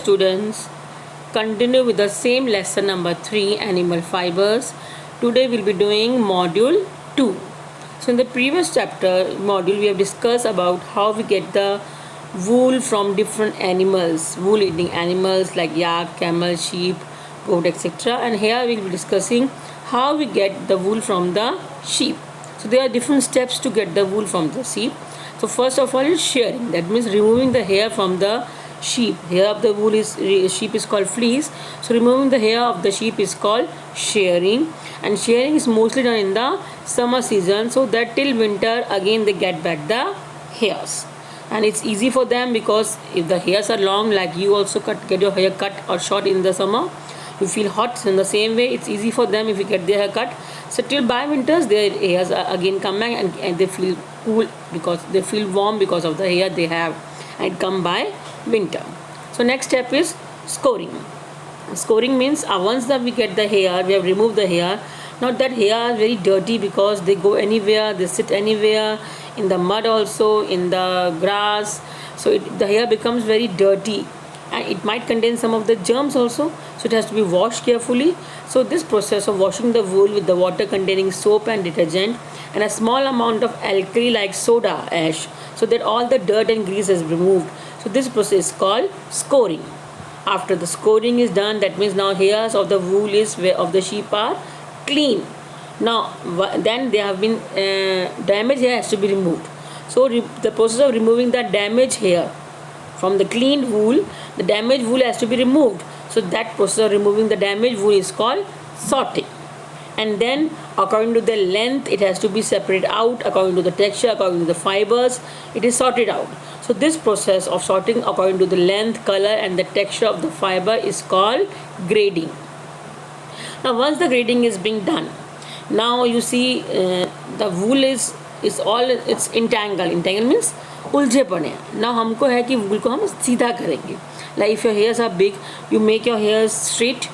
students, continue with the same lesson number 3, animal fibers. Today we'll be doing module 2. So in the previous chapter module we have discussed about how we get the wool from different animals, wool eating animals like yak, camel, sheep, goat, etc. And here we'll be discussing how we get the wool from the sheep. So there are different steps to get the wool from the sheep. So first of all is shearing. That means removing the hair from the sheep. Hair of the wool is sheep is called fleece. So removing the hair of the sheep is called shearing. And shearing is mostly done in the summer season, so that till winter again they get back the hairs. And it's easy for them because if the hairs are long, like you also get your hair cut or short in the summer, you feel hot. In the same way, it's easy for them if you get their hair cut. So till by winters their hairs again come back and they feel cool because they feel warm because of the hair they have, and it come by winter. So next step is scoring. Scoring means once that we get the hair, we have removed the hair. Now that hair is very dirty because they go anywhere, they sit anywhere, in the mud also, in the grass. So the hair becomes very dirty, and it might contain some of the germs also. So it has to be washed carefully. So this process of washing the wool with the water containing soap and detergent and a small amount of alkali like soda ash, so that all the dirt and grease is removed. So this process is called scoring. After the scoring is done, that means now hairs of the wool of the sheep are clean. Now then they have been damaged hair has to be removed. So the process of removing the damaged hair from the cleaned wool, the damaged wool has to be removed. So that process of removing the damaged wool is called sorting. And then according to the length it has to be separated out, according to the texture, according to the fibers, it is sorted out. So this process of sorting according to the length, color and the texture of the fiber is called grading. Now once the grading is being done, now you see the wool is all it's entangled. Entangled means उलझे पड़े. Now हमको है कि wool को हम सीधा करेंगे. Like if your hairs are big, you make your hairs straight.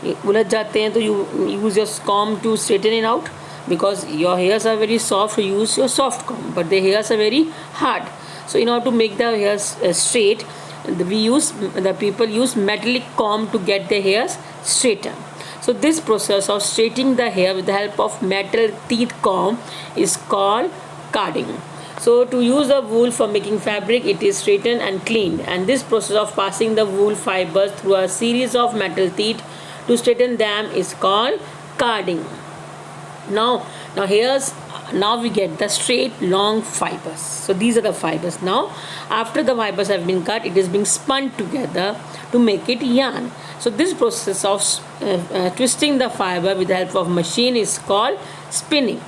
उलझ जाते हैं तो you use your comb to straighten it out, because your hairs are very soft, you use your soft comb, but the hairs are very hard. So in order to make the hairs straight, the people use metallic comb to get their hairs straighter. So this process of straightening the hair with the help of metal teeth comb is called carding. So to use the wool for making fabric, it is straightened and cleaned, and this process of passing the wool fibers through a series of metal teeth to straighten them is called carding. Now we get the straight long fibers. So these are the fibers. Now after the fibers have been cut, it is being spun together to make it yarn. So this process of twisting the fiber with the help of machine is called spinning.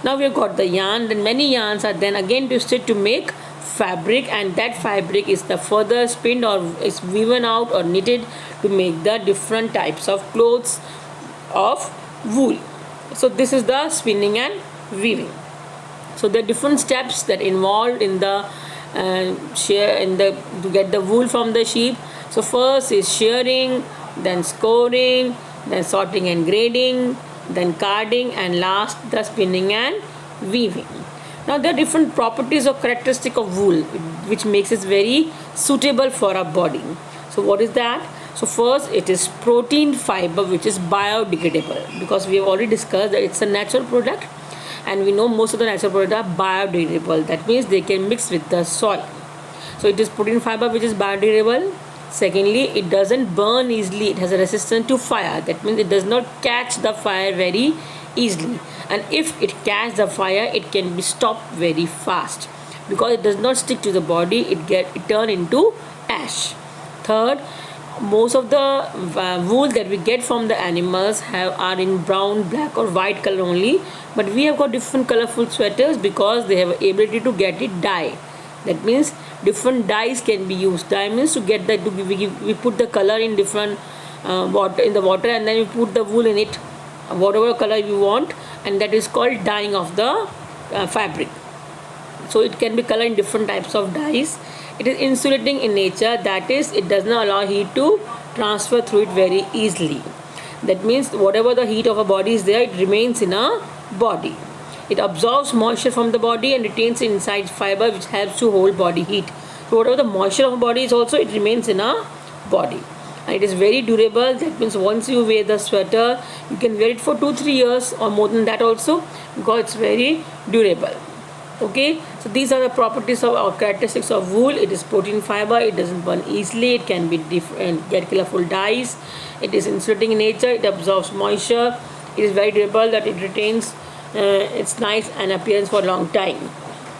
Now we have got the yarn, then many yarns are then again twisted to make fabric, and that fabric is the further spinned or is woven out or knitted to make the different types of clothes of wool. So this is the spinning and weaving. So there are different steps that involved in the to get the wool from the sheep. So first is shearing, then scoring, then sorting and grading, then carding, and last the spinning and weaving. Now there are different properties or characteristics of wool which makes it very suitable for our body. So what is that? So first it is protein fiber, which is biodegradable, because we have already discussed that it's a natural product, and we know most of the natural products are biodegradable. That means they can mix with the soil. So it is protein fiber which is biodegradable. Secondly, it doesn't burn easily. It has a resistance to fire. That means it does not catch the fire very easily. And if it catches the fire, it can be stopped very fast. Because it does not stick to the body, it turn into ash. Third, most of the wool that we get from the animals are in brown, black or white color only. But we have got different colorful sweaters because they have ability to get it dye. That means different dyes can be used. Dye means to get that we put the color in different water, and then we put the wool in it, whatever color you want, and that is called dyeing of the fabric. So it can be colored in different types of dyes. It is insulating in nature, that is, it does not allow heat to transfer through it very easily. That means whatever the heat of a body is there, it remains in a body. It absorbs moisture from the body and retains inside fiber, which helps to hold body heat. So whatever the moisture of a body is also, it remains in a body. And it is very durable. That means once you wear the sweater, you can wear it for 2-3 years or more than that also, because it's very durable. Okay, so these are the properties of or characteristics of wool. It is protein fiber, it doesn't burn easily, it can be different, get colorful dyes, it is insulating in nature, it absorbs moisture, it is very durable, that it retains its nice and appearance for a long time.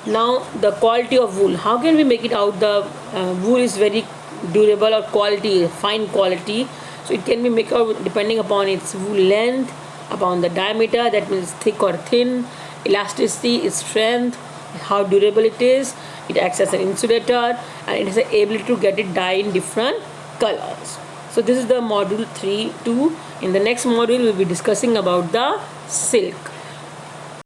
Now the quality of wool, how can we make it out? The wool is very durable or quality, fine quality, so it can be made out depending upon its wool length, upon the diameter, that means thick or thin, elasticity, its strength, how durable it is, it acts as an insulator, and it has the ability to get it dyed in different colors. So this is the module 3.2. In the next module we'll be discussing about the silk.